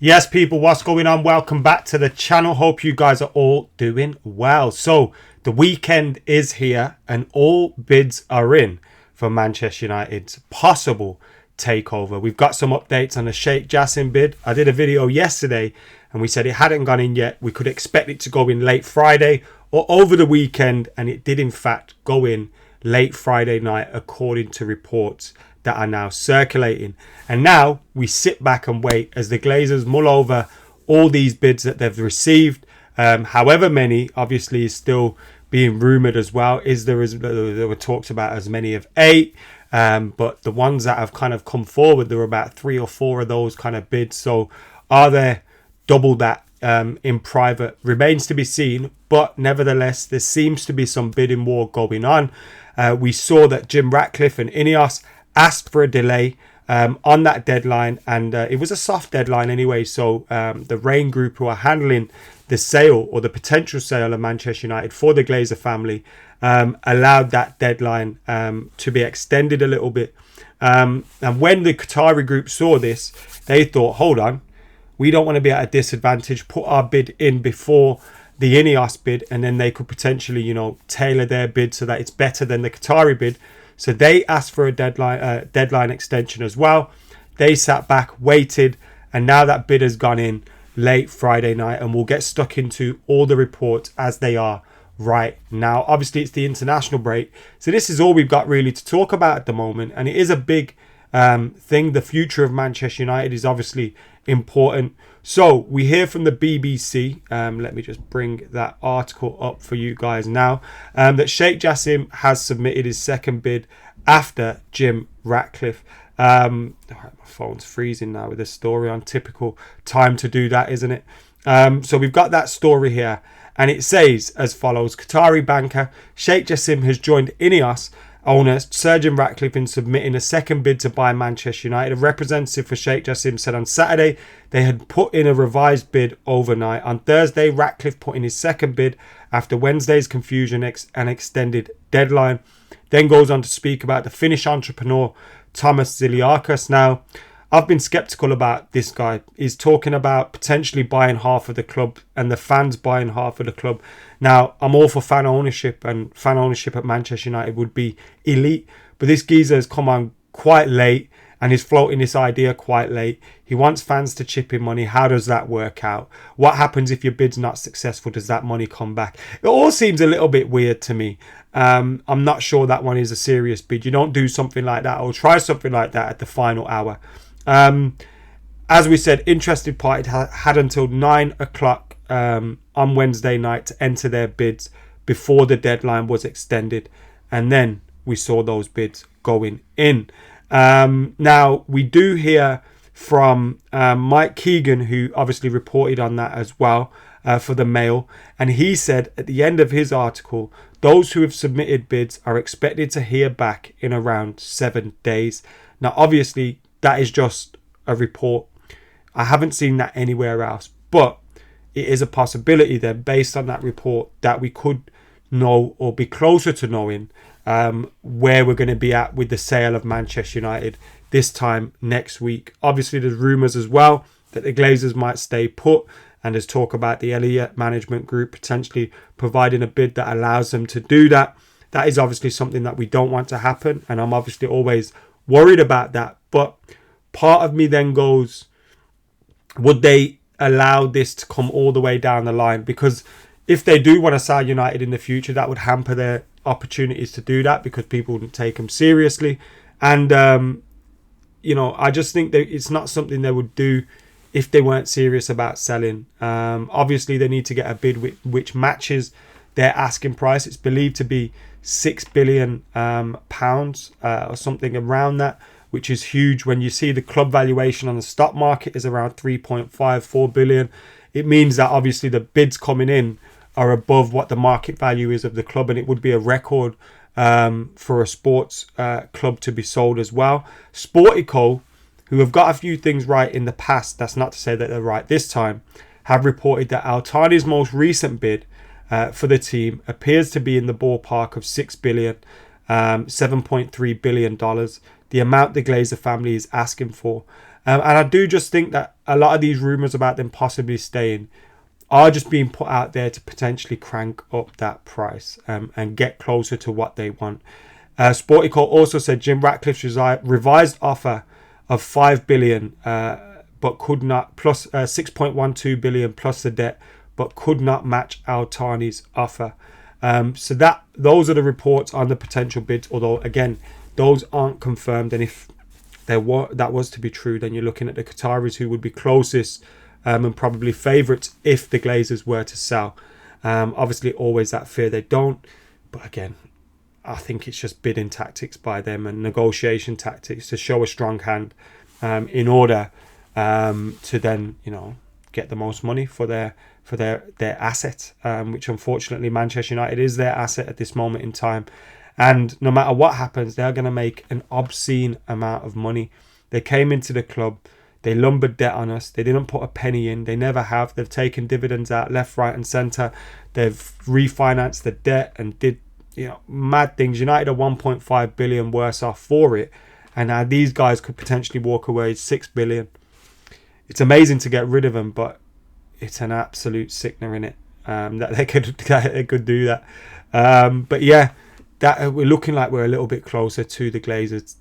Yes, people, what's going on? Welcome back to the channel. Hope you guys are all doing well. So the weekend is here and all bids are in for Manchester United's possible takeover. We've got some updates on the Sheikh Jassim bid. I did a video yesterday and we said it hadn't gone in yet. We could expect it to go in late Friday or over the weekend, and it did in fact go in late Friday night according to reports that are now circulating. And now we sit back and wait as the Glazers mull over all these bids that they've received. However many, obviously, is still being rumoured as well. There were talks about as many of 8, but the ones that have kind of come forward, there were about 3 or 4 of those kind of bids. So are there double that in private? Remains to be seen, but nevertheless, there seems to be some bidding war going on. We saw that Jim Ratcliffe and Ineos asked for a delay on that deadline, and it was a soft deadline anyway. So the Rain Group, who are handling the sale or the potential sale of Manchester United for the Glazer family, allowed that deadline to be extended a little bit. And when the Qatari group saw this, they thought, hold on, we don't want to be at a disadvantage. Put our bid in before the Ineos bid, and then they could potentially, tailor their bid so that it's better than the Qatari bid. So they asked for a deadline extension as well. They sat back, waited, and now that bid has gone in late Friday night, and we'll get stuck into all the reports as they are right now. Obviously, it's the international break, so this is all we've got really to talk about at the moment, and it is a big thing. The future of Manchester United is obviously important. So we hear from the BBC, let me just bring that article up for you guys now, that Sheikh Jassim has submitted his second bid after Jim Ratcliffe. All right, my phone's freezing now with this story on. Typical time to do that, isn't it? So we've got that story here, and it says as follows: Qatari banker Sheikh Jassim has joined Ineos owner Sir Jim Ratcliffe in submitting a second bid to buy Manchester United. A representative for Sheikh Jassim said on Saturday they had put in a revised bid overnight. On Thursday, Ratcliffe put in his second bid after Wednesday's confusion and extended deadline. Then goes on to speak about the Finnish entrepreneur Thomas Ziliakas. Now, I've been skeptical about this guy. He's talking about potentially buying half of the club and the fans buying half of the club. Now, I'm all for fan ownership, and fan ownership at Manchester United would be elite. But this geezer has come on quite late and is floating this idea quite late. He wants fans to chip in money. How does that work out? What happens if your bid's not successful? Does that money come back? It all seems a little bit weird to me. I'm not sure that one is a serious bid. You don't do something like that or try something like that at the final hour. As we said, interested parties had until 9 o'clock on Wednesday night to enter their bids before the deadline was extended, and then we saw those bids going in. Now we do hear from Mike Keegan, who obviously reported on that as well for the Mail, and he said at the end of his article, those who have submitted bids are expected to hear back in around 7 days. Now obviously that is just a report. I haven't seen that anywhere else, but it is a possibility then, based on that report, that we could know or be closer to knowing where we're going to be at with the sale of Manchester United this time next week. Obviously, there's rumours as well that the Glazers might stay put, and there's talk about the Elliott Management Group potentially providing a bid that allows them to do that. That is obviously something that we don't want to happen, and I'm obviously always worried about that. But part of me then goes, would they allow this to come all the way down the line? Because if they do want to sell United in the future, that would hamper their opportunities to do that, because people wouldn't take them seriously. And I just think that it's not something they would do if they weren't serious about selling. Obviously they need to get a bid which matches their asking price. It's believed to be £6 billion or something around that, which is huge. When you see the club valuation on the stock market is around 3.54 billion, it means that obviously the bids coming in are above what the market value is of the club, and it would be a record for a sports club to be sold as well. Sportico, who have got a few things right in the past, that's not to say that they're right this time, have reported that Altani's most recent bid for the team appears to be in the ballpark of $6 billion, $7.3 billion, the amount the Glazer family is asking for. And I do just think that a lot of these rumours about them possibly staying are just being put out there to potentially crank up that price and get closer to what they want. Sportico also said Jim Ratcliffe's revised offer of 5 billion, but could not, plus 6.12 billion plus the debt, but could not match Al Thani's offer. So those are the reports on the potential bids. Although again, those aren't confirmed, and if that was to be true, then you're looking at the Qataris, who would be closest and probably favourites if the Glazers were to sell. Obviously, always that fear they don't, but again, I think it's just bidding tactics by them and negotiation tactics to show a strong hand in order to then, get the most money for their asset, which unfortunately Manchester United is their asset at this moment in time. And no matter what happens, they're going to make an obscene amount of money. They came into the club, they lumbered debt on us. They didn't put a penny in. They never have. They've taken dividends out left, right and centre. They've refinanced the debt and did mad things. United are 1.5 billion worse off for it. And now these guys could potentially walk away 6 billion. It's amazing to get rid of them, but it's an absolute sickener in it that they could do that. But yeah, that we're looking like we're a little bit closer to the Glazers'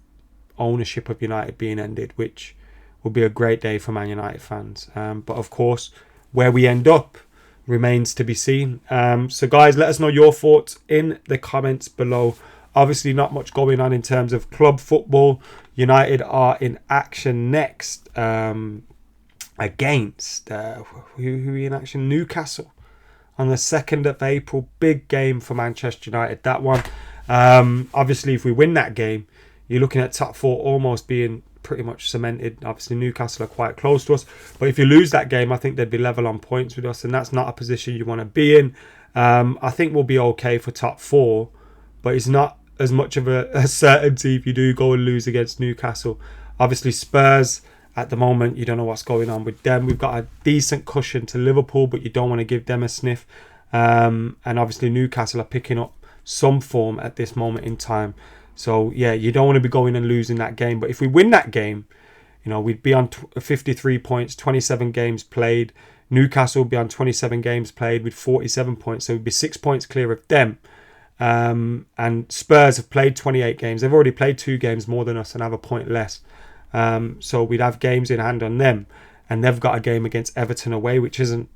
ownership of United being ended, which will be a great day for Man United fans. But of course, where we end up remains to be seen. So guys, let us know your thoughts in the comments below. Obviously not much going on in terms of club football. United are in action next against who are in action? Newcastle on the 2nd of April. Big game for Manchester United, that one. Obviously if we win that game, you're looking at top 4 almost being pretty much cemented. Obviously Newcastle are quite close to us, but if you lose that game, I think they'd be level on points with us, and that's not a position you want to be in. I think we'll be okay for top 4, but it's not as much of a certainty if you do go and lose against Newcastle. Obviously Spurs at the moment, you don't know what's going on with them. We've got a decent cushion to Liverpool, but you don't want to give them a sniff. And obviously Newcastle are picking up some form at this moment in time. So yeah, you don't want to be going and losing that game. But if we win that game, we'd be on 53 points, 27 games played. Newcastle would be on 27 games played with 47 points. So we'd be 6 points clear of them. And Spurs have played 28 games. They've already played 2 games more than us and have a point less. So we'd have games in hand on them. And they've got a game against Everton away, which isn't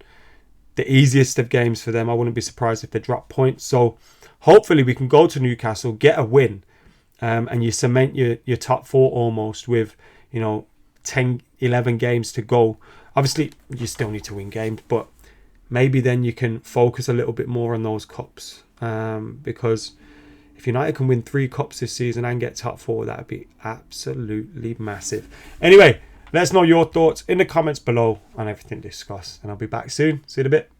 the easiest of games for them. I wouldn't be surprised if they drop points. So hopefully we can go to Newcastle, get a win. And you cement your top 4 almost with 10, 11 games to go. Obviously you still need to win games, but maybe then you can focus a little bit more on those cups, because if United can win 3 cups this season and get top 4, that would be absolutely massive. Anyway, let us know your thoughts in the comments below on everything discussed, and I'll be back soon. See you in a bit.